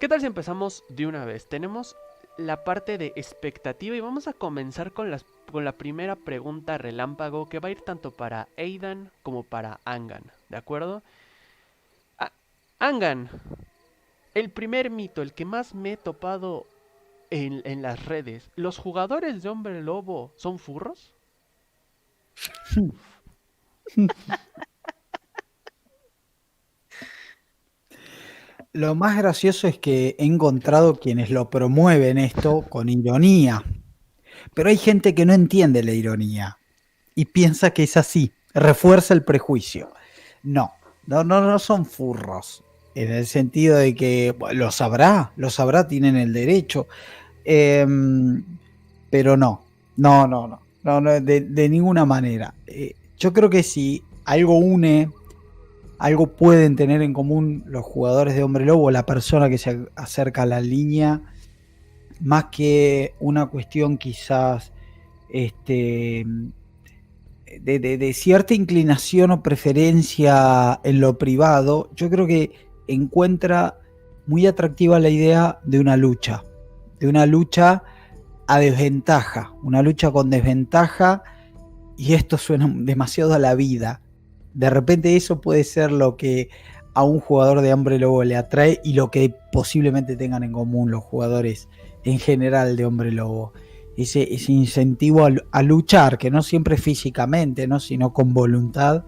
¿Qué tal si empezamos de una vez? Tenemos la parte de expectativa y vamos a comenzar con la primera pregunta relámpago que va a ir tanto para Aidan como para Angan, ¿de acuerdo? A- Angan, el primer mito, el que más me he topado en las redes, ¿los jugadores de Hombre Lobo son furros? Lo más gracioso es que he encontrado quienes lo promueven esto con ironía, pero hay gente que no entiende la ironía y piensa que es así, refuerza el prejuicio. No, no son furros, en el sentido de que bueno, lo sabrá, tienen el derecho, pero no, de ninguna manera. Yo creo que si algo une, algo pueden tener en común los jugadores de Hombre Lobo, la persona que se acerca a la línea, más que una cuestión quizás este, de cierta inclinación o preferencia en lo privado, yo creo que encuentra muy atractiva la idea de una lucha a desventaja, una lucha con desventaja, y esto suena demasiado a la vida. De repente eso puede ser lo que a un jugador de Hombre Lobo le atrae y lo que posiblemente tengan en común los jugadores en general de Hombre Lobo. Ese incentivo a luchar, que no siempre físicamente, ¿no? Sino con voluntad,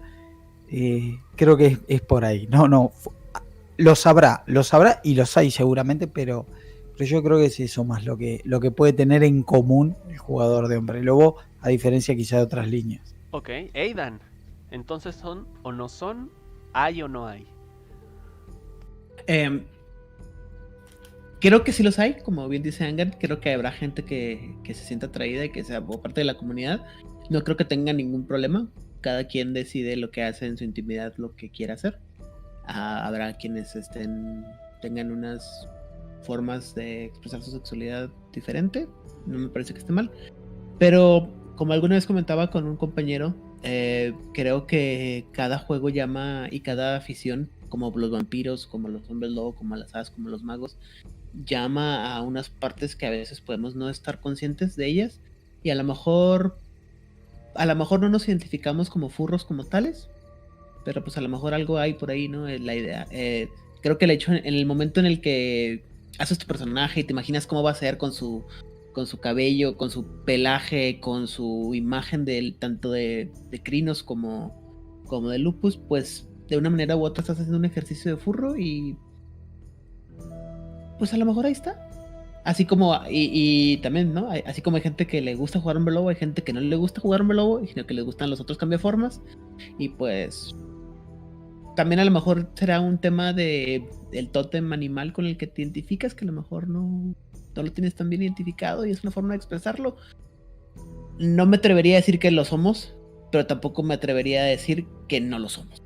creo que es por ahí. No, lo sabrá y los hay seguramente, pero yo creo que es eso más lo que puede tener en común el jugador de Hombre Lobo, a diferencia quizá de otras líneas. Ok, Aidan, entonces son o no son, hay o no hay. Eh, Creo que sí los hay, como bien dice Angan. Creo que habrá gente que se sienta atraída y que sea parte de la comunidad. No creo que tenga ningún problema. Cada quien decide lo que hace en su intimidad, lo que quiera hacer. Habrá quienes tengan unas formas de expresar su sexualidad diferente. No me parece que esté mal. Pero como alguna vez comentaba con un compañero, creo que cada juego llama y cada afición, como los vampiros, como los hombres lobo, como las hadas, como los magos, llama a unas partes que a veces podemos no estar conscientes de ellas y a lo mejor no nos identificamos como furros como tales, pero pues a lo mejor algo hay por ahí, ¿no? La idea. Creo que el hecho en el momento en el que haces tu personaje y te imaginas cómo va a ser con su cabello, con su pelaje, con su imagen tanto de Crinos como de Lupus, pues de una manera u otra estás haciendo un ejercicio de furro y pues a lo mejor ahí está. Así como, y también, ¿no? Así como hay gente que le gusta jugar Hombre Lobo, hay gente que no le gusta jugar Hombre Lobo, sino que les gustan los otros cambiaformas. Y pues también a lo mejor será un tema de el tótem animal con el que te identificas, que a lo mejor no lo tienes tan bien identificado y es una forma de expresarlo. No me atrevería a decir que lo somos, pero tampoco me atrevería a decir que no lo somos.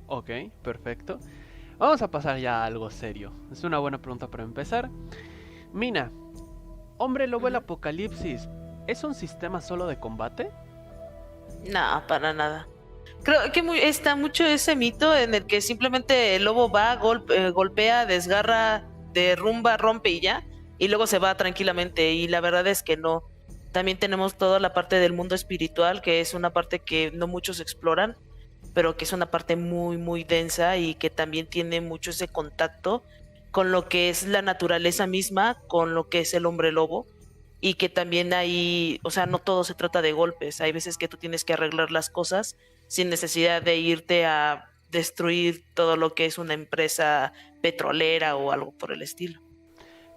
Ok, perfecto. Vamos a pasar ya a algo serio. Es una buena pregunta para empezar. Mina, Hombre Lobo el Ujú. Apocalipsis, ¿es un sistema solo de combate? No, para nada. Creo que está mucho ese mito en el que simplemente el lobo va, golpea, desgarra, derrumba, rompe y ya, y luego se va tranquilamente. Y la verdad es que no. También tenemos toda la parte del mundo espiritual, que es una parte que no muchos exploran, pero que es una parte muy, muy densa y que también tiene mucho ese contacto con lo que es la naturaleza misma, con lo que es el hombre lobo, y que también hay, o sea, no todo se trata de golpes, hay veces que tú tienes que arreglar las cosas sin necesidad de irte a destruir todo lo que es una empresa petrolera o algo por el estilo.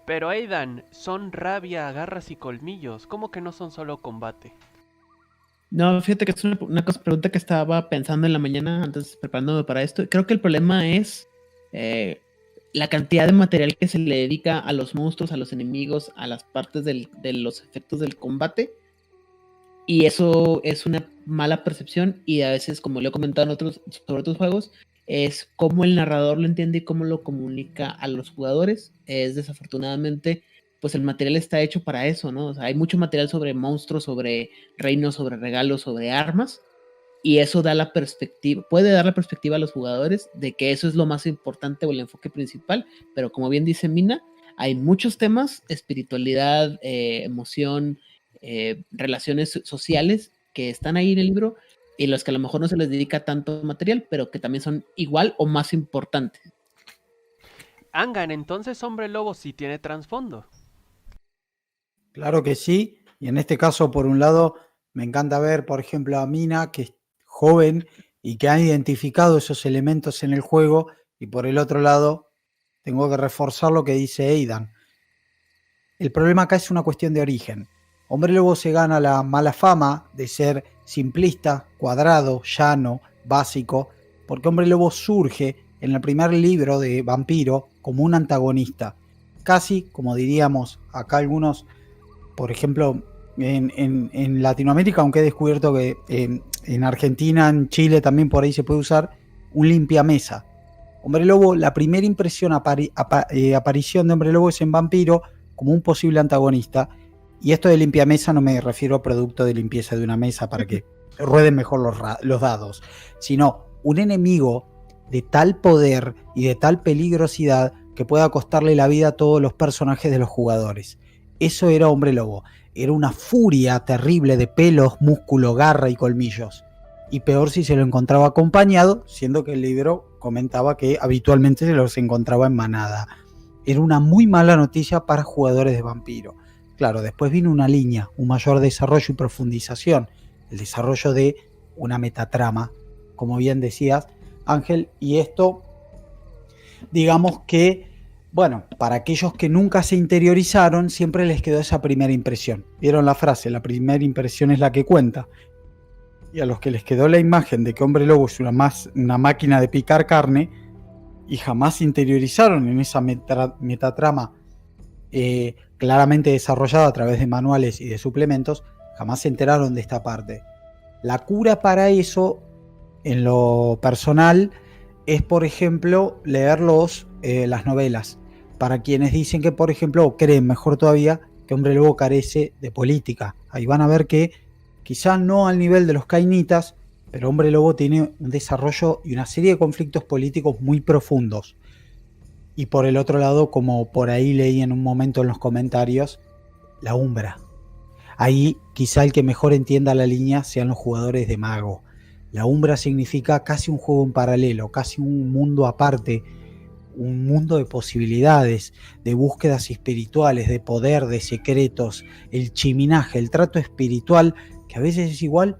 Pero Aidan, son rabia, garras y colmillos. ¿Cómo que no son solo combate? No, fíjate que es pregunta que estaba pensando en la mañana antes preparándome para esto. Creo que el problema es eh, la cantidad de material que se le dedica a los monstruos, a los enemigos, a las partes de los efectos del combate. Y eso es una mala percepción y a veces, como lo he comentado sobre otros juegos, es cómo el narrador lo entiende y cómo lo comunica a los jugadores. Es desafortunadamente, pues el material está hecho para eso, ¿no? O sea, hay mucho material sobre monstruos, sobre reinos, sobre regalos, sobre armas, Y eso da la perspectiva, puede dar la perspectiva a los jugadores de que eso es lo más importante o el enfoque principal, pero como bien dice Mina, hay muchos temas, espiritualidad, emoción, relaciones sociales que están ahí en el libro y los que a lo mejor no se les dedica tanto material, pero que también son igual o más importantes. Angan, entonces Hombre Lobo sí tiene trasfondo. Claro que sí, y en este caso, por un lado, me encanta ver, por ejemplo, a Mina, que es joven y que ha identificado esos elementos en el juego, y por el otro lado, tengo que reforzar lo que dice Aidan. El problema acá es una cuestión de origen. Hombre Lobo se gana la mala fama de ser simplista, cuadrado, llano, básico, porque Hombre Lobo surge en el primer libro de Vampiro como un antagonista, casi como diríamos acá algunos, por ejemplo, en Latinoamérica, aunque he descubierto que en Argentina, en Chile también por ahí se puede usar, un limpiamesa. Hombre Lobo, la primera aparición de Hombre Lobo es en Vampiro como un posible antagonista. Y esto de limpiamesa no me refiero a producto de limpieza de una mesa para que rueden mejor los dados, sino un enemigo de tal poder y de tal peligrosidad que pueda costarle la vida a todos los personajes de los jugadores. Eso era Hombre Lobo. Era una furia terrible de pelos, músculo, garra y colmillos. Y peor si se lo encontraba acompañado, siendo que el libro comentaba que habitualmente se los encontraba en manada. Era una muy mala noticia para jugadores de Vampiro. Claro, después vino una línea, un mayor desarrollo y profundización, el desarrollo de una metatrama, como bien decías, Ángel, y esto, digamos que, bueno, para aquellos que nunca se interiorizaron, siempre les quedó esa primera impresión. ¿Vieron la frase? La primera impresión es la que cuenta. Y a los que les quedó la imagen de que Hombre Lobo es una máquina de picar carne y jamás se interiorizaron en esa metatrama claramente desarrollada a través de manuales y de suplementos, jamás se enteraron de esta parte. La cura para eso, en lo personal, es, por ejemplo, leer las novelas. Para quienes dicen que, por ejemplo, o creen mejor todavía, que Hombre Lobo carece de política. Ahí van a ver que quizás no al nivel de los Cainitas, pero Hombre Lobo tiene un desarrollo y una serie de conflictos políticos muy profundos. Y por el otro lado, como por ahí leí en un momento en los comentarios, la Umbra. Ahí quizá el que mejor entienda la línea sean los jugadores de Mago. La Umbra significa casi un juego en paralelo, casi un mundo aparte, un mundo de posibilidades, de búsquedas espirituales, de poder, de secretos, el chiminaje, el trato espiritual, que a veces es igual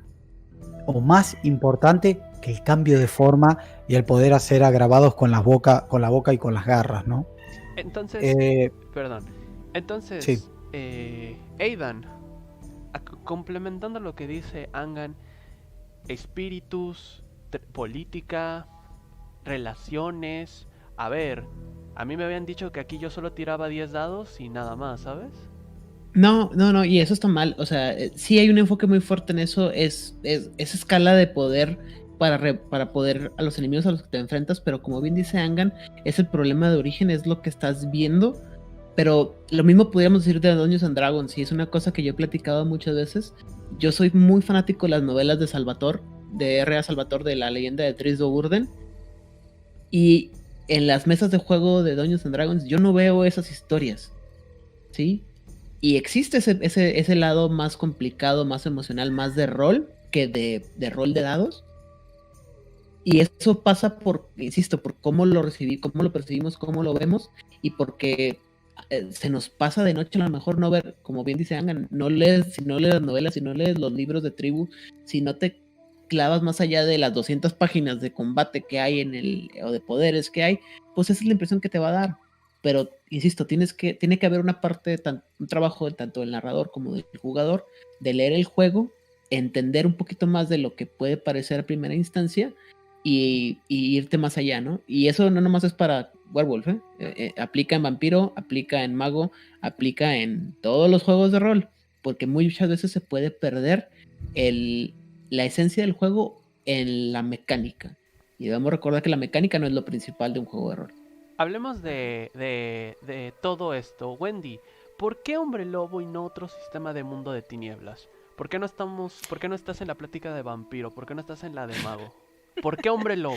o más importante que el cambio de forma y el poder hacer agravados con la boca y con las garras, ¿no? Entonces, perdón. sí. Entonces, Aidan, complementando lo que dice Angan, espíritus, política, relaciones. A ver, a mí me habían dicho que aquí yo solo tiraba 10 dados y nada más, ¿sabes? No, y eso está mal. O sea, sí hay un enfoque muy fuerte en eso. Es esa escala de poder para poder a los enemigos a los que te enfrentas, pero como bien dice Angan, es el problema de origen, es lo que estás viendo. Pero lo mismo podríamos decir de Dungeons and Dragons, y es una cosa que yo he platicado muchas veces. Yo soy muy fanático de las novelas de Salvatore, de R.A. Salvatore, de la leyenda de Tris Do'Urden. Y en las mesas de juego de Dungeons and Dragons yo no veo esas historias, ¿sí? Y existe ese lado más complicado, más emocional, más de rol que de rol de dados. Y eso pasa por, insisto, por cómo lo percibimos, cómo lo vemos, y porque se nos pasa de noche a lo mejor no ver, como bien dice Angan, si no lees las novelas, si no lees los libros de tribu, si no te clavas más allá de las 200 páginas de combate que hay o de poderes que hay, pues esa es la impresión que te va a dar. Pero, insisto, tiene que haber una parte, un trabajo tanto del narrador como del jugador, de leer el juego, entender un poquito más de lo que puede parecer a primera instancia y irte más allá, ¿no? Y eso no nomás es para Werewolf, aplica en Vampiro, aplica en Mago, aplica en todos los juegos de rol, porque muchas veces se puede perder la esencia del juego en la mecánica. Y debemos recordar que la mecánica no es lo principal de un juego de rol. Hablemos de todo esto. Wendy, ¿por qué Hombre Lobo y no otro sistema de mundo de tinieblas? ¿Por qué no estás en la plática de vampiro? ¿Por qué no estás en la de mago? ¿Por qué hombre lobo?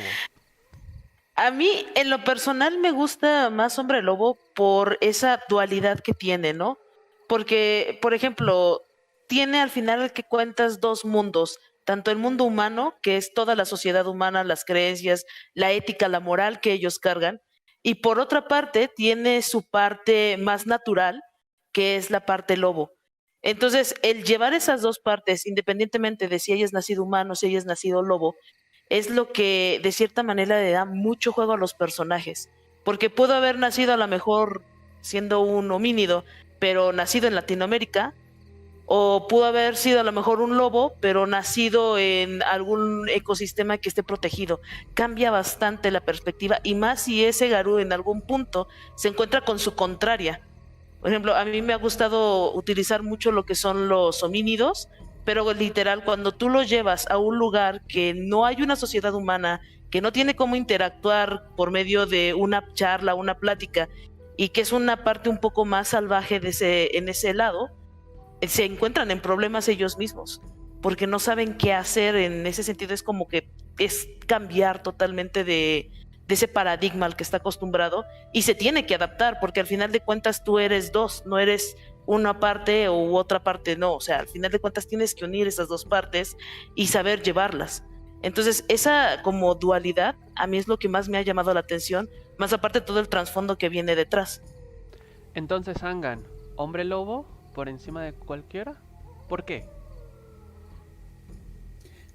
A mí, en lo personal, me gusta más Hombre Lobo por esa dualidad que tiene, ¿no? Porque, por ejemplo, tiene al final que cuentas dos mundos, tanto el mundo humano, que es toda la sociedad humana, las creencias, la ética, la moral que ellos cargan, y por otra parte tiene su parte más natural, que es la parte lobo. Entonces, el llevar esas dos partes, independientemente de si hayas nacido humano, si hayas nacido lobo, es lo que de cierta manera le da mucho juego a los personajes. Porque pudo haber nacido a lo mejor siendo un homínido, pero nacido en Latinoamérica, o pudo haber sido a lo mejor un lobo, pero nacido en algún ecosistema que esté protegido. Cambia bastante la perspectiva, y más si ese Garú en algún punto se encuentra con su contraria. Por ejemplo, a mí me ha gustado utilizar mucho lo que son los homínidos, pero literal, cuando tú los llevas a un lugar que no hay una sociedad humana, que no tiene cómo interactuar por medio de una charla, una plática, y que es una parte un poco más salvaje en ese lado, se encuentran en problemas ellos mismos, porque no saben qué hacer. En ese sentido es como que es cambiar totalmente de ese paradigma al que está acostumbrado, y se tiene que adaptar, porque al final de cuentas tú eres dos, no eres una parte u otra parte, no, o sea, al final de cuentas tienes que unir esas dos partes y saber llevarlas. Entonces, esa como dualidad a mí es lo que más me ha llamado la atención, más aparte todo el trasfondo que viene detrás. Entonces, Angan, hombre lobo por encima de cualquiera. ¿Por qué?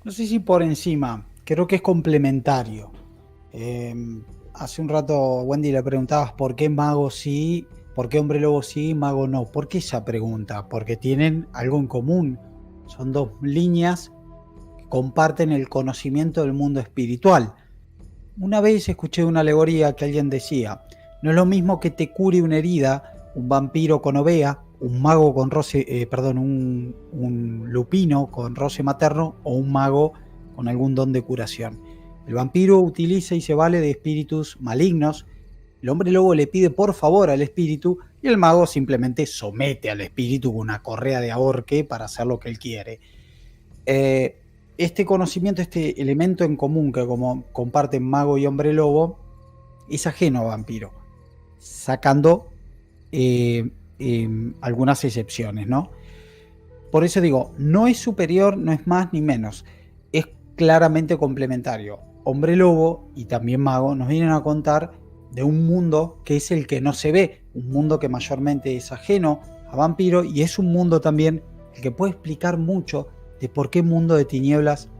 No sé si por encima, creo que es complementario. Eh, Hace un rato, Wendy, le preguntabas por qué mago sí, por qué hombre lobo sí, mago no. ¿Por qué esa pregunta? Porque tienen algo en común. Son dos líneas que comparten el conocimiento del mundo espiritual. Una vez escuché una alegoría que alguien decía: no es lo mismo que te cure una herida un vampiro con ovea, un mago con roce, un lupino con roce materno, o un mago con algún don de curación. El vampiro utiliza y se vale de espíritus malignos, el hombre lobo le pide por favor al espíritu, y el mago simplemente somete al espíritu con una correa de ahorque para hacer lo que él quiere. Este conocimiento, este elemento en común que como comparten mago y hombre lobo, es ajeno a vampiro, sacando algunas excepciones, ¿no? Por eso digo, no es superior, no es más ni menos, es claramente complementario. Hombre lobo y también mago nos vienen a contar de un mundo que es el que no se ve, un mundo que mayormente es ajeno a vampiro, y es un mundo también el que puede explicar mucho de por qué Mundo de Tinieblas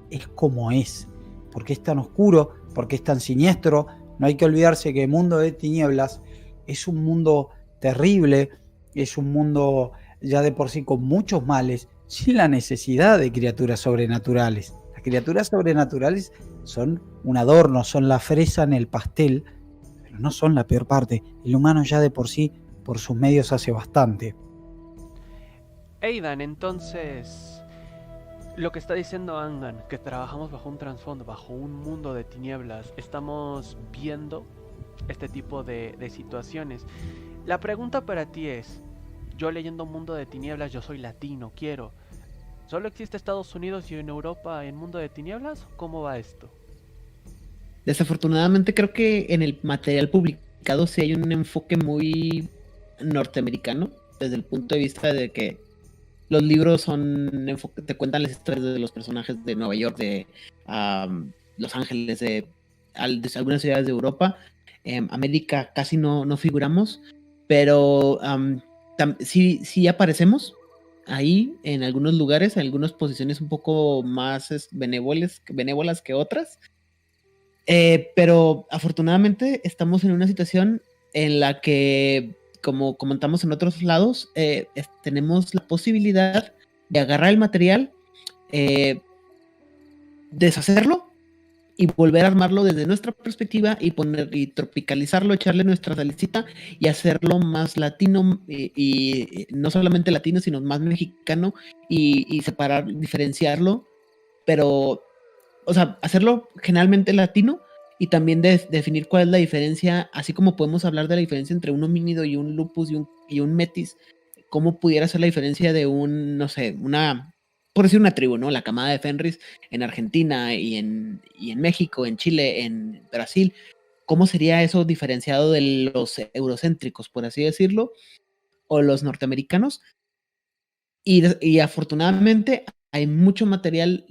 es como es, por qué es tan oscuro, por qué es tan siniestro. No hay que olvidarse que Mundo de Tinieblas es un mundo terrible, es un mundo ya de por sí con muchos males, sin la necesidad de criaturas sobrenaturales. Las criaturas sobrenaturales son un adorno, son la fresa en el pastel, pero no son la peor parte. El humano ya de por sí, por sus medios, hace bastante. Aidan, entonces, lo que está diciendo Angan, que trabajamos bajo un trasfondo, bajo un mundo de tinieblas, estamos viendo este tipo de situaciones. La pregunta para ti es, yo leyendo Mundo de Tinieblas, yo soy latino, quiero. ¿Solo existe Estados Unidos y en Europa en Mundo de Tinieblas? ¿Cómo va esto? Desafortunadamente creo que en el material publicado sí hay un enfoque muy norteamericano, desde el punto de vista de que los libros te cuentan las historias de los personajes de Nueva York, de Los Ángeles, de algunas ciudades de Europa. América casi no figuramos, pero sí aparecemos ahí en algunos lugares, en algunas posiciones un poco más benévolas que otras. Pero afortunadamente estamos en una situación en la que, como comentamos en otros lados, tenemos la posibilidad de agarrar el material, deshacerlo y volver a armarlo desde nuestra perspectiva y tropicalizarlo, echarle nuestra salecita y hacerlo más latino, y no solamente latino, sino más mexicano, y diferenciarlo, pero, o sea, hacerlo generalmente latino, y también definir cuál es la diferencia, así como podemos hablar de la diferencia entre un homínido y un lupus y un metis. ¿Cómo pudiera ser la diferencia de no sé, una por decir una tribu, ¿no? La camada de Fenris en Argentina y en México, en Chile, en Brasil. ¿Cómo sería eso diferenciado de los eurocéntricos, por así decirlo, o los norteamericanos? Y afortunadamente hay mucho material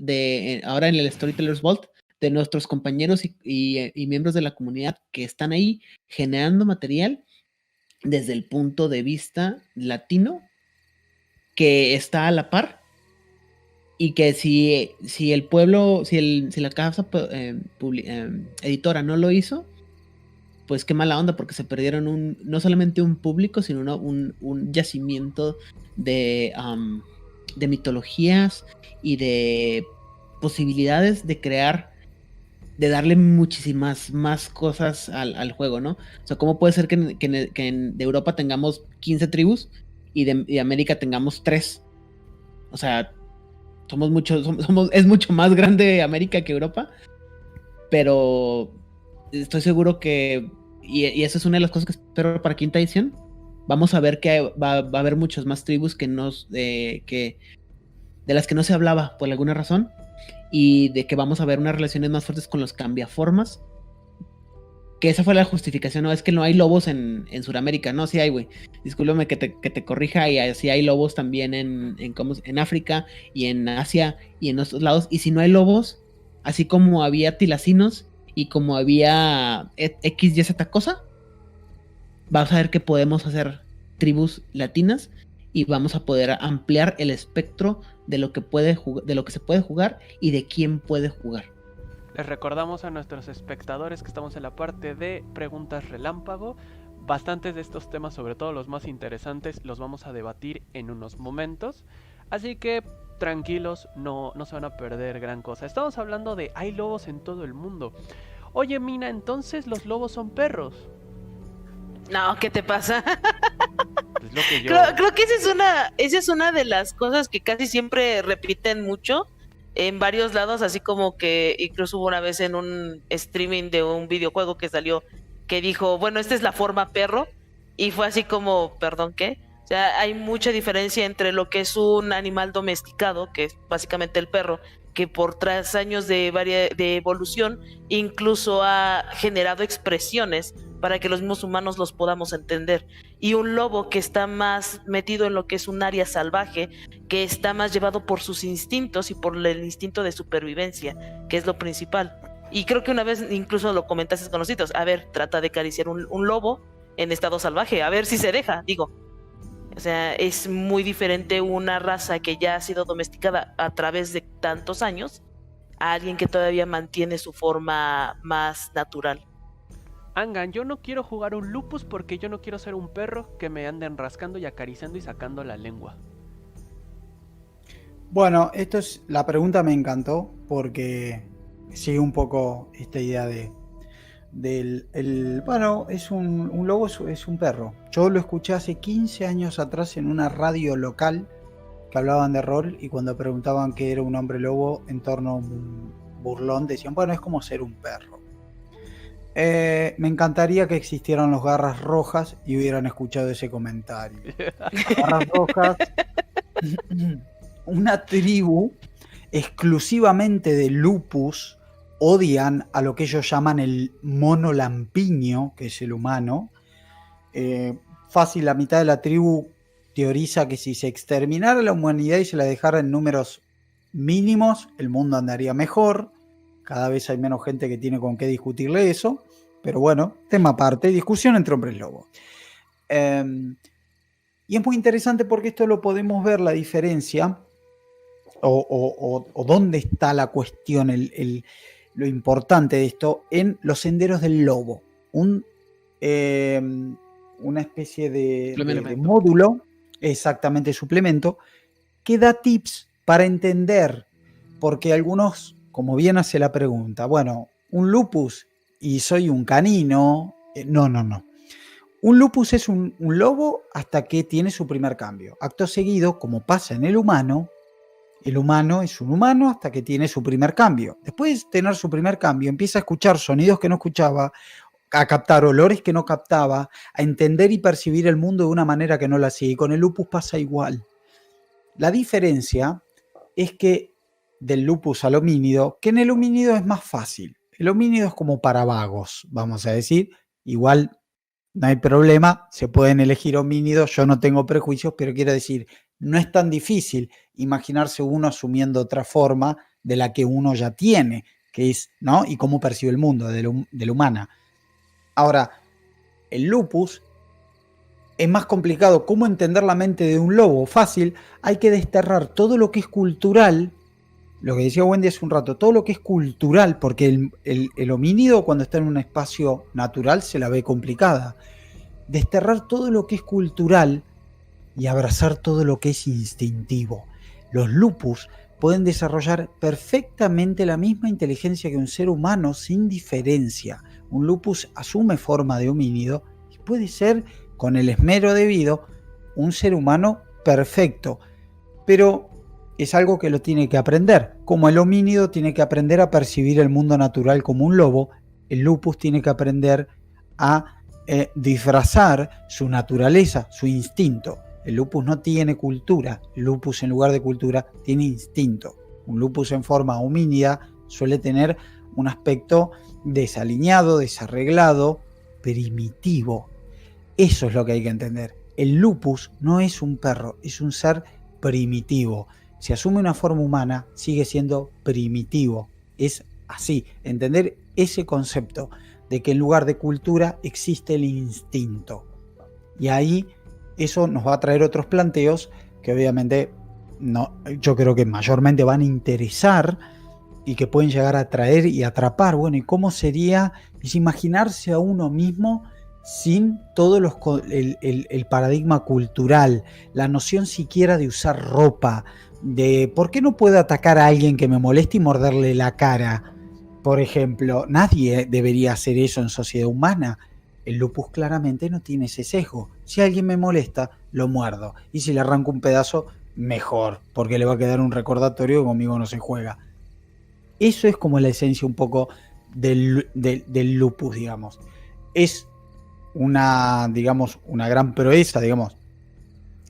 ahora en el Storytellers Vault de nuestros compañeros y miembros de la comunidad que están ahí generando material desde el punto de vista latino que está a la par y que si el pueblo, si la casa editora no lo hizo, pues qué mala onda, porque se perdieron no solamente un público, sino un yacimiento de mitologías y de posibilidades de crear, de darle muchísimas más cosas al juego, ¿no? O sea, ¿cómo puede ser que de Europa tengamos 15 tribus y de América tengamos 3? O sea, es mucho más grande América que Europa, pero estoy seguro que, y esa es una de las cosas que espero para quinta edición, vamos a ver que va a haber muchas más tribus de las que no se hablaba por alguna razón, y de que vamos a ver unas relaciones más fuertes con los cambiaformas, que esa fue la justificación, ¿no? Es que no hay lobos en Sudamérica, no, sí hay, güey, discúlpame que te corrija, y así hay lobos también en África y en Asia y en otros lados, y si no hay lobos, así como había tilacinos y como había X y Z cosa, vamos a ver que podemos hacer tribus latinas y vamos a poder ampliar el espectro de lo que se puede jugar y de quién puede jugar. Les recordamos a nuestros espectadores que estamos en la parte de preguntas relámpago. Bastantes de estos temas, sobre todo los más interesantes, los vamos a debatir en unos momentos. Así que tranquilos, no se van a perder gran cosa. Estamos hablando de hay lobos en todo el mundo. Oye, Mina, entonces los lobos son perros. No, ¿qué te pasa? Es lo que yo... Creo que esa es una de las cosas que casi siempre repiten mucho en varios lados, así como que incluso hubo una vez en un streaming de un videojuego que salió que dijo, bueno, esta es la forma perro, y fue así como, perdón, ¿qué? O sea, hay mucha diferencia entre lo que es un animal domesticado, que es básicamente el perro, que por 3 años de evolución incluso ha generado expresiones para que los mismos humanos los podamos entender, y un lobo que está más metido en lo que es un área salvaje, que está más llevado por sus instintos y por el instinto de supervivencia, que es lo principal. Y creo que una vez incluso lo comentaste con los hitos, a ver, trata de acariciar un lobo en estado salvaje, a ver si se deja, digo. O sea, es muy diferente una raza que ya ha sido domesticada a través de tantos años a alguien que todavía mantiene su forma más natural. Angan, yo no quiero jugar un lupus porque yo no quiero ser un perro que me anden rascando y acariciando y sacando la lengua. Bueno, la pregunta me encantó porque sigue un poco esta idea bueno, es un lobo, es un perro. Yo lo escuché hace 15 años atrás en una radio local que hablaban de rol, y cuando preguntaban qué era un hombre lobo en torno a un burlón, decían, bueno, es como ser un perro. Me encantaría que existieran los Garras Rojas y hubieran escuchado ese comentario. Garras Rojas, una tribu exclusivamente de lupus, odian a lo que ellos llaman el mono lampiño, que es el humano. Fácil, la mitad de la tribu teoriza que si se exterminara la humanidad y se la dejara en números mínimos, el mundo andaría mejor. Cada vez hay menos gente que tiene con qué discutirle eso, pero bueno, tema aparte, discusión entre hombres lobos. Y es muy interesante porque esto lo podemos ver, la diferencia, o dónde está la cuestión, lo importante de esto, en los senderos del lobo. Una especie de módulo, exactamente, suplemento, que da tips para entender, porque algunos, como bien hace la pregunta, bueno, un lupus y soy un canino, no. Un lupus es un lobo hasta que tiene su primer cambio. Acto seguido, como pasa en el humano es un humano hasta que tiene su primer cambio. Después de tener su primer cambio, empieza a escuchar sonidos que no escuchaba, a captar olores que no captaba, a entender y percibir el mundo de una manera que no la hacía. Y con el lupus pasa igual. La diferencia es que del lupus al homínido, que en el homínido es más fácil. El homínido es como para vagos, vamos a decir. Igual no hay problema, se pueden elegir homínidos, yo no tengo prejuicios, pero quiero decir, no es tan difícil imaginarse uno asumiendo otra forma de la que uno ya tiene, que es, ¿no? Y cómo percibe el mundo de la humana. Ahora, el lupus es más complicado. ¿Cómo entender la mente de un lobo? Fácil, hay que desterrar todo lo que es cultural, lo que decía Wendy hace un rato, todo lo que es cultural, porque el homínido cuando está en un espacio natural se la ve complicada. Desterrar todo lo que es cultural y abrazar todo lo que es instintivo. Los lupus pueden desarrollar perfectamente la misma inteligencia que un ser humano sin diferencia. Un lupus asume forma de homínido y puede ser, con el esmero debido, un ser humano perfecto. Pero es algo que lo tiene que aprender. Como el homínido tiene que aprender a percibir el mundo natural como un lobo, el lupus tiene que aprender a disfrazar su naturaleza, su instinto. El lupus no tiene cultura, el lupus en lugar de cultura tiene instinto. Un lupus en forma homínida suele tener un aspecto desalineado, desarreglado, primitivo. Eso es lo que hay que entender. El lupus no es un perro, es un ser primitivo. Si asume una forma humana, sigue siendo primitivo. Es así, entender ese concepto de que en lugar de cultura existe el instinto. Y ahí eso nos va a traer otros planteos que obviamente no, yo creo que mayormente van a interesar y que pueden llegar a atraer y atrapar. Bueno, ¿y cómo sería? Es imaginarse a uno mismo sin todo el paradigma cultural, la noción siquiera de usar ropa, de por qué no puedo atacar a alguien que me moleste y morderle la cara. Por ejemplo, nadie debería hacer eso en sociedad humana. El lupus claramente no tiene ese sesgo. Si alguien me molesta, lo muerdo. Y si le arranco un pedazo, mejor, porque le va a quedar un recordatorio que conmigo no se juega. Eso es como la esencia un poco del lupus, digamos. Es una, digamos, una gran proeza, digamos.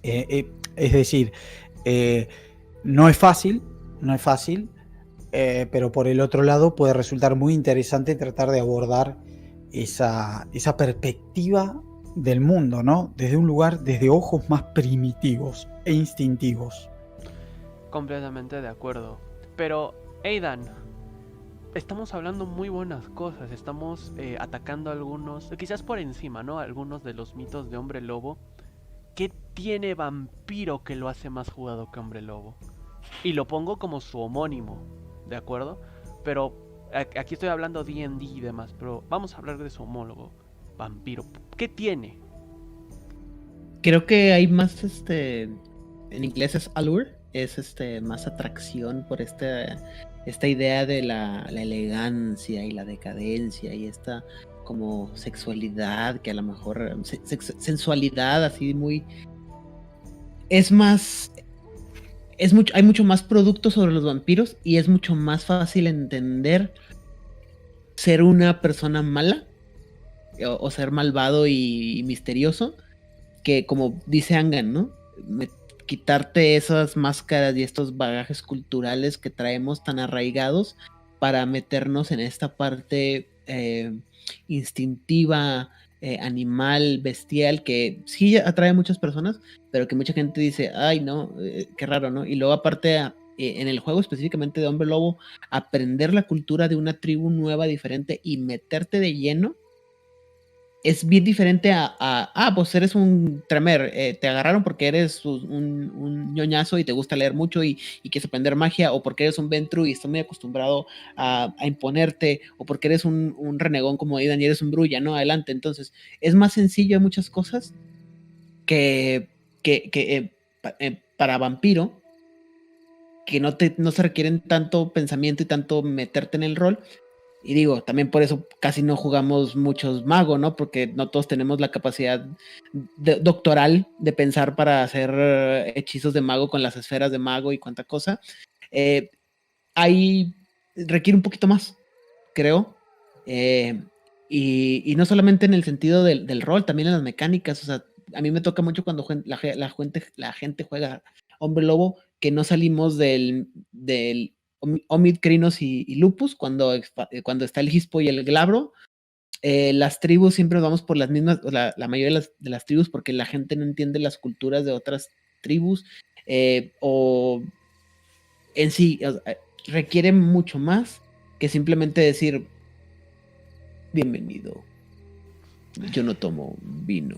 Es decir, no es fácil, pero por el otro lado puede resultar muy interesante tratar de abordar esa perspectiva del mundo, ¿no? Desde un lugar, desde ojos más primitivos e instintivos. Completamente de acuerdo. Pero, Aidan, estamos hablando muy buenas cosas, estamos atacando algunos, quizás por encima, ¿no? Algunos de los mitos de Hombre Lobo. ¿Qué tiene Vampiro que lo hace más jugado que Hombre Lobo? Y lo pongo como su homónimo, ¿de acuerdo? Pero aquí estoy hablando D&D y demás, pero vamos a hablar de su homólogo, Vampiro. ¿Qué tiene? Creo que hay más, en inglés es allure, es más atracción por esta idea de la elegancia y la decadencia y esta como sexualidad que a lo mejor sensualidad así muy es más hay mucho más producto sobre los vampiros y es mucho más fácil entender ser una persona mala o ser malvado y misterioso que, como dice Angan, ¿no? Quitarte esas máscaras y estos bagajes culturales que traemos tan arraigados para meternos en esta parte instintiva, animal, bestial, que sí atrae a muchas personas, pero que mucha gente dice, ay no, qué raro, ¿no? Y luego aparte en el juego específicamente de Hombre Lobo, aprender la cultura de una tribu nueva, diferente y meterte de lleno es bien diferente pues eres un tremer, te agarraron porque eres un ñoñazo y te gusta leer mucho y quieres aprender magia, o porque eres un Ventru y estás muy acostumbrado a imponerte, o porque eres un renegón como Aidan y eres un Brulla, ¿no? Adelante. Entonces, es más sencillo en muchas cosas que para Vampiro, que no se requieren tanto pensamiento y tanto meterte en el rol. Y digo, también por eso casi no jugamos muchos magos, ¿no? Porque no todos tenemos la capacidad doctoral de pensar para hacer hechizos de mago con las esferas de mago y cuánta cosa. Ahí requiere un poquito más, creo. Y no solamente en el sentido del rol, también en las mecánicas. O sea, a mí me toca mucho cuando la gente juega Hombre Lobo, que no salimos del Omid, Crinos y Lupus cuando está el Hispo y el Glabro. Las tribus siempre vamos por las mismas, la mayoría de las tribus, porque la gente no entiende las culturas de otras tribus, o en sí requiere mucho más que simplemente decir bienvenido, yo no tomo vino.